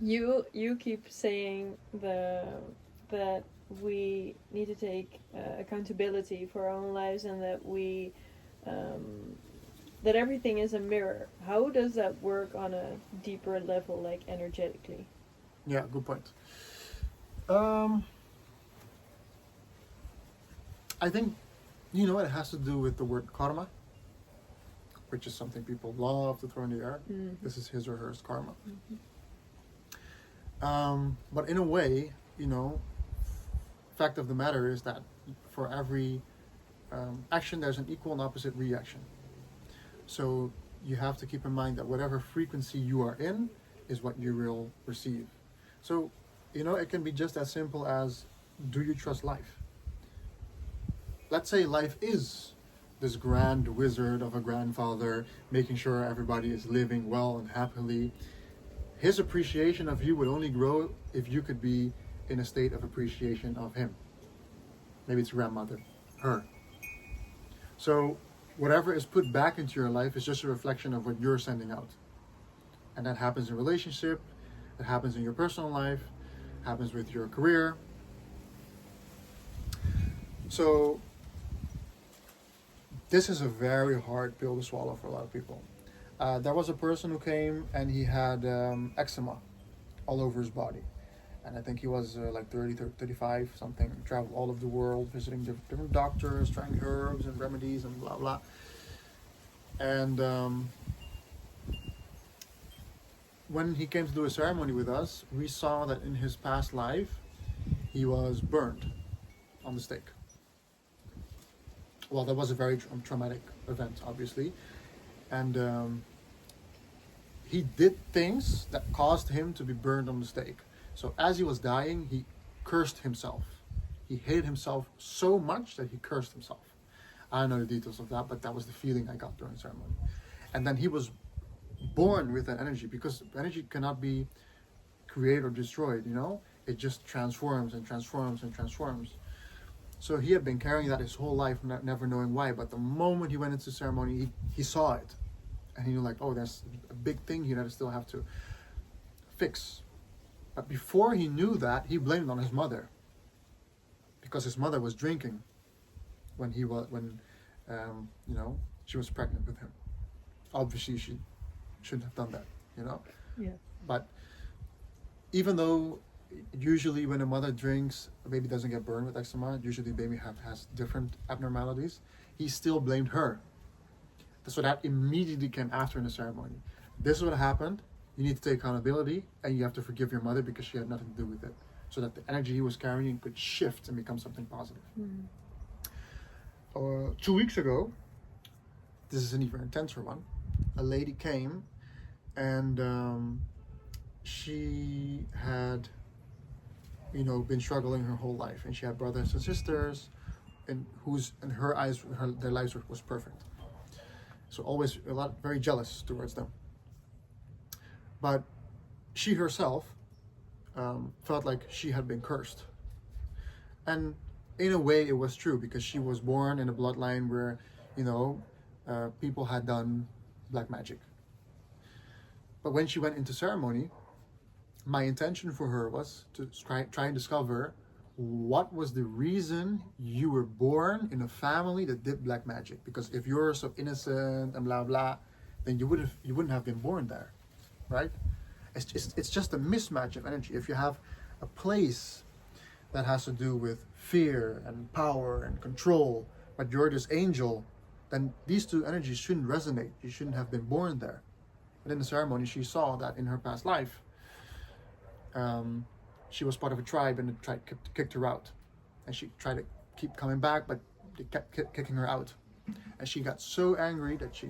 You keep saying that we need to take accountability for our own lives, and that we um, that everything is a mirror. How does that work on a deeper level, like energetically? Yeah, good point. Um, I think it has to do with the word karma, which is something people love to throw in the air. Mm-hmm. This is his or hers karma. Mm-hmm. But in a way, fact of the matter is that for every action, there's an equal and opposite reaction. So you have to keep in mind that whatever frequency you are in is what you will receive. So, it can be just as simple as, do you trust life? Let's say life is this grand wizard of a grandfather, making sure everybody is living well and happily. His appreciation of you would only grow if you could be in a state of appreciation of him. Maybe it's grandmother, her. So whatever is put back into your life is just a reflection of what you're sending out. And that happens in relationship, it happens in your personal life, happens with your career. So this is a very hard pill to swallow for a lot of people. There was a person who came and he had eczema all over his body. And I think he was like 30, 35, something, traveled all over the world, visiting different doctors, trying herbs and remedies and blah, blah. And when he came to do a ceremony with us, we saw that in his past life, he was burned on the stake. Well, that was a very traumatic event, obviously. And he did things that caused him to be burned on the stake. So as he was dying, he cursed himself. He hated himself so much that he cursed himself. I don't know the details of that, but that was the feeling I got during the ceremony. And then he was born with that energy, because energy cannot be created or destroyed, It just transforms and transforms and transforms. So he had been carrying that his whole life, never knowing why. But the moment he went into ceremony, he saw it. And he knew, like, oh, there's a big thing here that I still have to fix. But before he knew that, he blamed it on his mother, because his mother was drinking when she was pregnant with him. Obviously, she shouldn't have done that, Yeah. But even though usually when a mother drinks, a baby doesn't get burned with eczema. Usually, the baby has different abnormalities. He still blamed her. So that immediately came after in the ceremony. This is what happened. You need to take accountability, and you have to forgive your mother because she had nothing to do with it, so that the energy he was carrying could shift and become something positive. 2 weeks ago, this is an even intenser one, a lady came, and she had, been struggling her whole life, and she had brothers and sisters, and whose in her eyes, their lives was perfect. So always very jealous towards them. But she herself felt like she had been cursed. And in a way it was true, because she was born in a bloodline where, people had done black magic. But when she went into ceremony, my intention for her was to try and discover what was the reason you were born in a family that did black magic. Because if you're so innocent and blah, blah, then you wouldn't have been born there. Right? It's just a mismatch of energy. If you have a place that has to do with fear and power and control, but you're this angel, then these two energies shouldn't resonate. You shouldn't have been born there. But in the ceremony, she saw that in her past life, she was part of a tribe, and the tribe kicked her out. And she tried to keep coming back, but they kept kicking her out. And she got so angry that she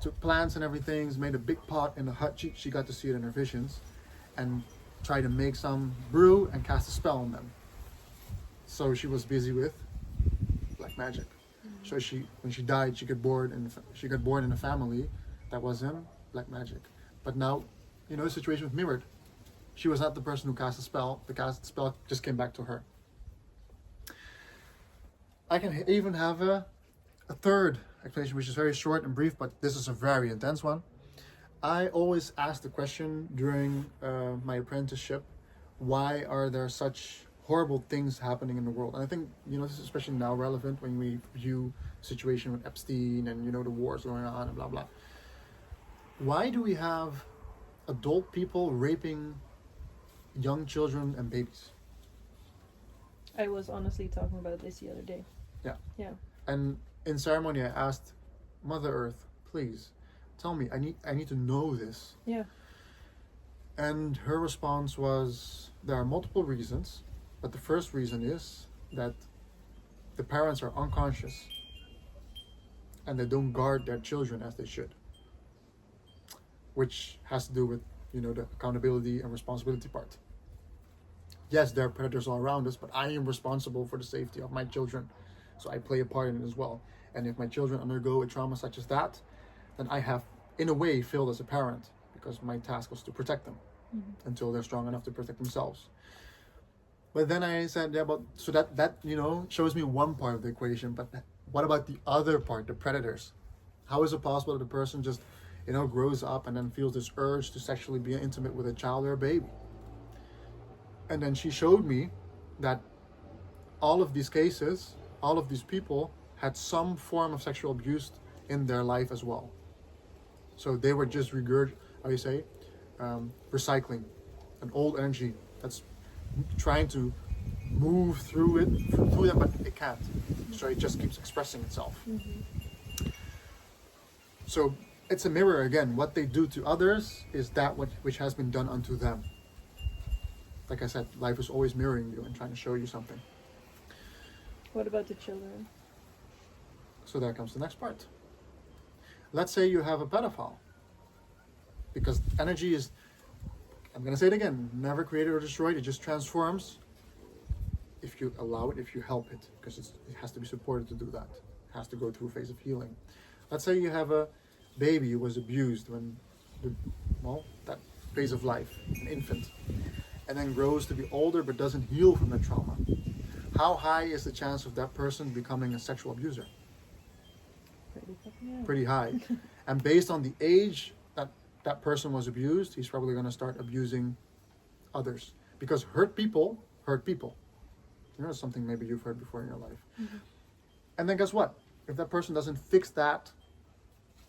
took plants and everything, made a big pot in the hut. She got to see it in her visions, and tried to make some brew and cast a spell on them. So she was busy with black magic. So when she died, she got born in a family that was in black magic. But now, the situation was mirrored. She was not the person who cast the spell. The spell just came back to her. I can even have a third explanation, which is very short and brief, but this is a very intense one. I always ask the question during my apprenticeship, why are there such horrible things happening in the world? And I think, this is especially now relevant when we view the situation with Epstein and, the wars going on and blah, blah. Why do we have adult people raping young children and babies? I was honestly talking about this the other day. Yeah. Yeah. And in ceremony, I asked Mother Earth, please, tell me, I need to know this. Yeah. And her response was, there are multiple reasons, but the first reason is that the parents are unconscious and they don't guard their children as they should, which has to do with, the accountability and responsibility part. Yes, there are predators all around us, but I am responsible for the safety of my children, so I play a part in it as well. And if my children undergo a trauma such as that, then I have, in a way, failed as a parent, because my task was to protect them until they're strong enough to protect themselves. But then I said, yeah, but so that shows me one part of the equation, but what about the other part, the predators? How is it possible that a person just, grows up and then feels this urge to sexually be intimate with a child or a baby? And then she showed me that all of these cases, all of these people had some form of sexual abuse in their life as well. So they were just recycling an old energy that's trying to move through them, but it can't. So it just keeps expressing itself. Mm-hmm. So it's a mirror again. What they do to others is that which has been done unto them. Like I said, life is always mirroring you and trying to show you something. What about the children? So there comes the next part. Let's say you have a pedophile. Because energy is, I'm going to say it again, never created or destroyed, it just transforms if you allow it, if you help it. Because it has to be supported to do that. It has to go through a phase of healing. Let's say you have a baby who was abused when, that phase of life, an infant, and then grows to be older but doesn't heal from the trauma. How high is the chance of that person becoming a sexual abuser? Pretty high. And based on the age that person was abused, he's probably going to start abusing others. Because hurt people hurt people. Something maybe you've heard before in your life. Mm-hmm. And then guess what? If that person doesn't fix that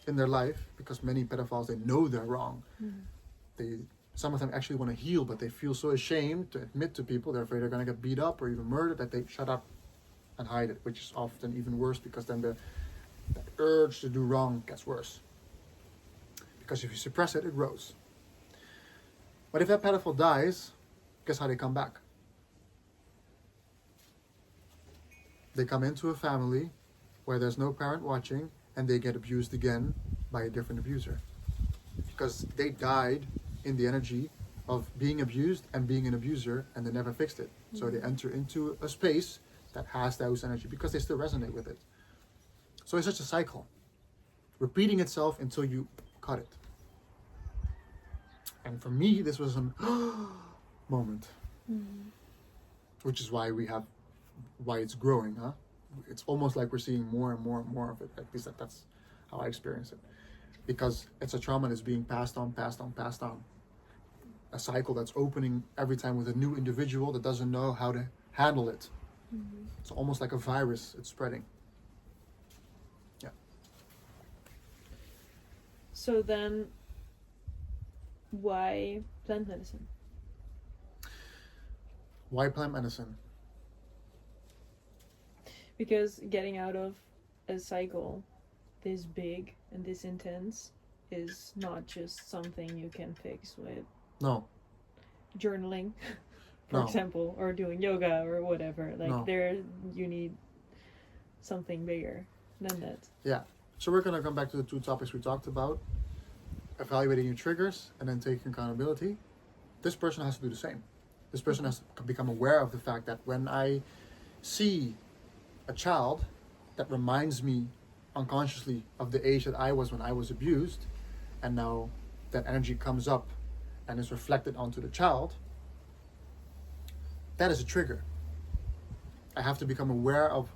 in their life, because many pedophiles, they know they're wrong. Mm-hmm. Some of them actually want to heal, but they feel so ashamed to admit to people, they're afraid they're going to get beat up or even murdered, that they shut up and hide it, which is often even worse, because then the urge to do wrong gets worse. Because if you suppress it, it grows. But if that pedophile dies, guess how they come back? They come into a family where there's no parent watching, and they get abused again by a different abuser. Because they died in the energy of being abused and being an abuser, and they never fixed it. Mm-hmm. So they enter into a space that has those energy because they still resonate with it. So it's just a cycle, repeating itself until you cut it. And for me, this was a moment, which is why it's growing, huh? It's almost like we're seeing more and more and more of it. At least that's how I experience it. Because it's a trauma that's being passed on. A cycle that's opening every time with a new individual that doesn't know how to handle it. Mm-hmm. It's almost like a virus, it's spreading. Yeah. So then, why plant medicine? Why plant medicine? Because getting out of a cycle this big and this intense is not just something you can fix with journaling, for example, or doing yoga or whatever. You need something bigger than that. Yeah. So we're going to come back to the two topics we talked about. Evaluating your triggers and then taking accountability. This person has to do the same. This person has to become aware of the fact that when I see a child that reminds me unconsciously of the age that I was when I was abused, and now that energy comes up and is reflected onto the child, that is a trigger. I have to become aware of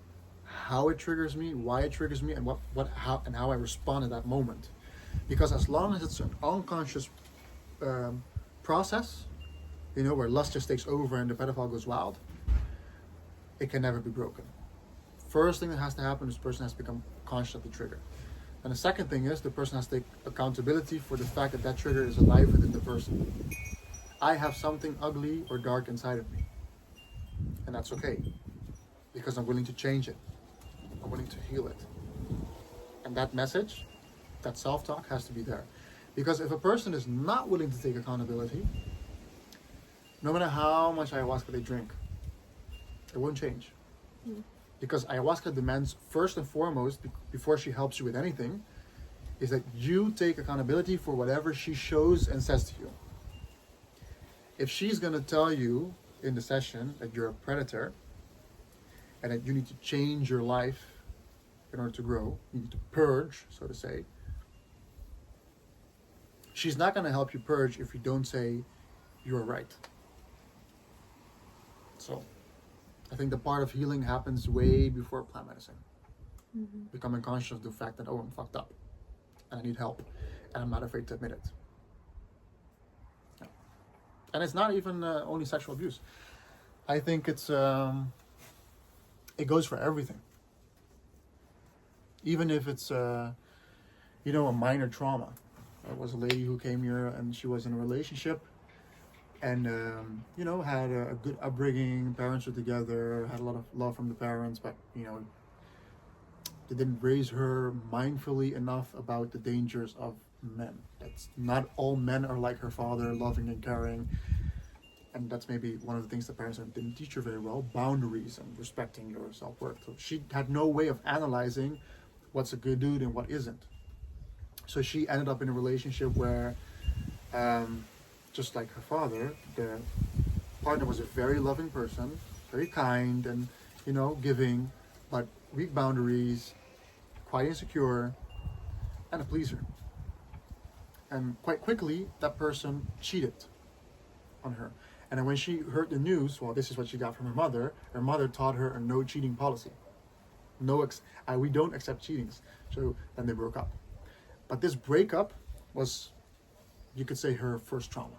how it triggers me, why it triggers me, and how I respond at that moment. Because as long as it's an unconscious process, where lust just takes over and the pedophile goes wild, it can never be broken. First thing that has to happen is the person has to become conscious of the trigger. And the second thing is the person has to take accountability for the fact that that trigger is alive within the person. I have something ugly or dark inside of me. And that's okay. Because I'm willing to change it. I'm willing to heal it. And that message, that self-talk has to be there. Because if a person is not willing to take accountability, no matter how much ayahuasca they drink, it won't change. Because ayahuasca demands, first and foremost, before she helps you with anything, is that you take accountability for whatever she shows and says to you. If she's going to tell you in the session that you're a predator and that you need to change your life in order to grow, you need to purge, so to say, she's not going to help you purge if you don't say you're right. So I think the part of healing happens way before plant medicine. Becoming conscious of the fact that, I'm fucked up and I need help and I'm not afraid to admit it. Yeah. And it's not even only sexual abuse. I think it goes for everything. Even if it's a minor trauma. There was a lady who came here and she was in a relationship and had a good upbringing, parents were together, had a lot of love from the parents, but they didn't raise her mindfully enough about the dangers of men. That's not all men are like her father, loving and caring. And that's maybe one of the things the parents didn't teach her very well, boundaries and respecting your self-worth. So she had no way of analyzing what's a good dude and what isn't. So she ended up in a relationship where, just like her father, the partner was a very loving person, very kind and, giving, but weak boundaries, quite insecure, and a pleaser. And quite quickly, that person cheated on her. And then when she heard the news, well, this is what she got from her mother taught her a no cheating policy. We don't accept cheatings. So then they broke up. But this breakup was, you could say, her first trauma.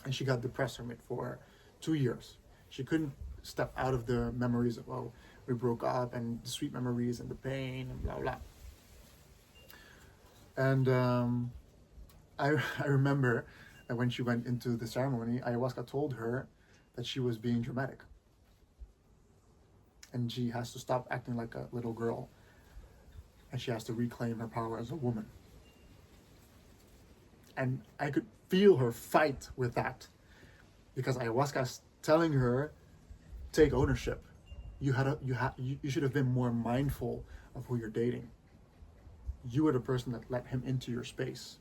And she got depressed from it for 2 years. She couldn't step out of the memories of, we broke up and the sweet memories and the pain and blah, blah. And I remember that when she went into the ceremony, ayahuasca told her that she was being dramatic. And she has to stop acting like a little girl. And she has to reclaim her power as a woman. And I could feel her fight with that. Because ayahuasca is telling her, take ownership. You should have been more mindful of who you're dating. You were the person that let him into your space.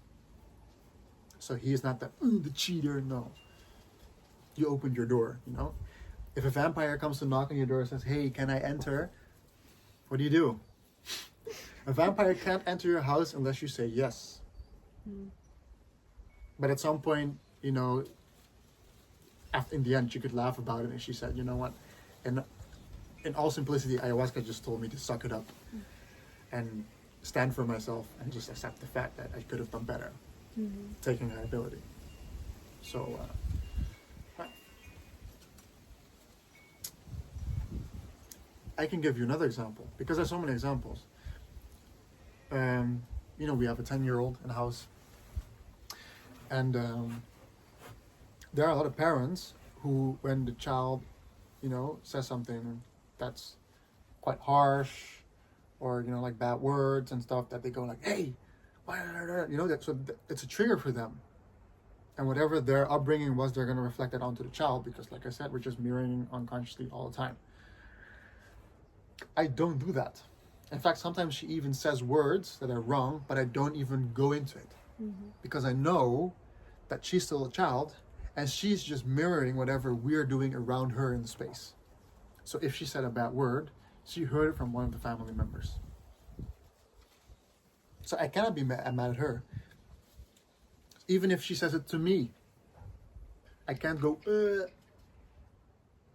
So he is not the cheater, no. You opened your door, If a vampire comes to knock on your door and says, hey, can I enter? What do? A vampire can't enter your house unless you say yes. But at some point, in the end, she could laugh about it. And she said, you know what? And in all simplicity, ayahuasca just told me to suck it up and stand for myself and just accept the fact that I could have done better, taking that ability. So, I can give you another example because there's so many examples. We have a 10-year-old in the house, and there are a lot of parents who, when the child, says something that's quite harsh, or like bad words and stuff, that they go like, "Hey, why?" It's a trigger for them, and whatever their upbringing was, they're going to reflect that onto the child because, like I said, we're just mirroring unconsciously all the time. I don't do that. In fact, sometimes she even says words that are wrong, but I don't even go into it. Because I know that she's still a child and she's just mirroring whatever we're doing around her in the space. So if she said a bad word, she heard it from one of the family members. So I cannot be mad at her. Even if she says it to me, I can't go,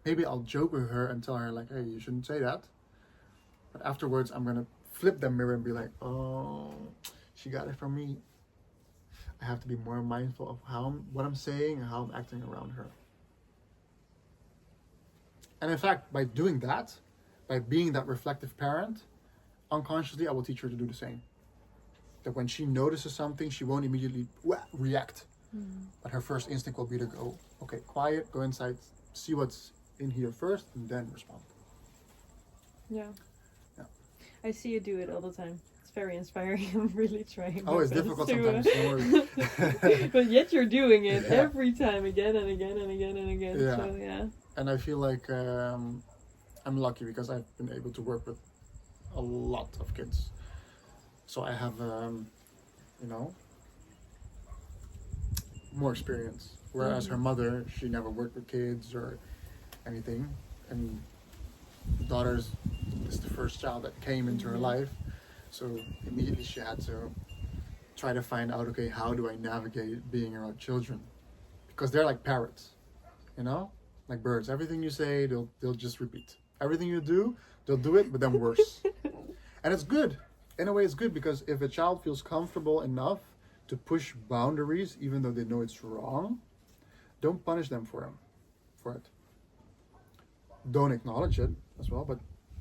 Maybe I'll joke with her and tell her like, hey, you shouldn't say that. But afterwards, I'm going to flip the mirror and be like, oh, she got it from me. I have to be more mindful of what I'm saying and how I'm acting around her. And in fact, by doing that, by being that reflective parent, unconsciously I will teach her to do the same. That when she notices something, she won't immediately react. But her first instinct will be to go, okay, quiet, go inside, see what's in here first, and then respond. Yeah. Yeah. I see you do it all the time. It's very inspiring. I'm really trying. Oh, it's difficult sometimes. Don't worry. But yet you're doing it Yeah. every time, again and again and again and again. Yeah. So yeah. And I feel like I'm lucky because I've been able to work with a lot of kids. So I have, more experience. Whereas her mother, she never worked with kids or anything. And the daughter is the first child that came into her life. So immediately she had to try to find out, okay, how do I navigate being around children? Because they're like parrots, like birds. Everything you say, they'll just repeat. Everything you do, they'll do it, but then worse. And it's good. In a way, it's good because if a child feels comfortable enough to push boundaries, even though they know it's wrong, don't punish them for it. Don't acknowledge it as well, but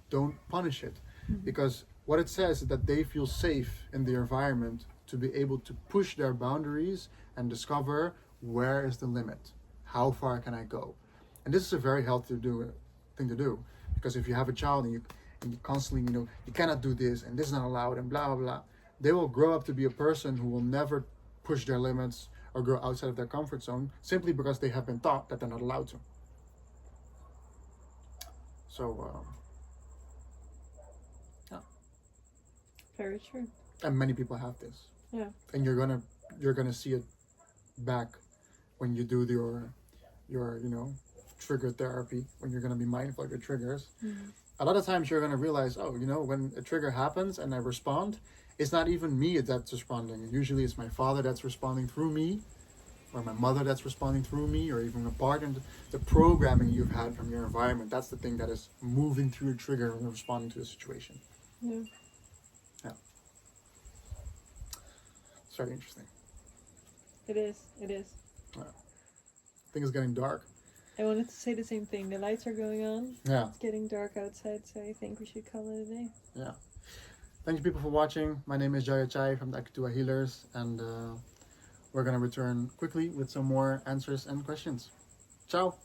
don't punish it. Because what it says is that they feel safe in the environment to be able to push their boundaries and discover where is the limit. How far can I go? And this is a very healthy thing to do. Because if you have a child and you constantly, you cannot do this and this is not allowed and blah, blah, blah, they will grow up to be a person who will never push their limits or go outside of their comfort zone simply because they have been taught that they're not allowed to. So, yeah. Very true. And many people have this. Yeah. And you're gonna see it back when you do your trigger therapy, when you're gonna be mindful of your triggers. A lot of times you're gonna realize, when a trigger happens and I respond, it's not even me that's responding. Usually it's my father that's responding through me, or my mother that's responding through me, or even a partner. The programming you've had from your environment, that's the thing that is moving through your trigger and responding to the situation. Yeah. Yeah. It's very interesting. It is. Yeah. I think it's getting dark. I wanted to say the same thing. The lights are going on. Yeah. It's getting dark outside, so I think we should call it a day. Yeah. Thank you, people, for watching. My name is Jaya Chai from the Akitua Healers, and we're going to return quickly with some more answers and questions. Ciao.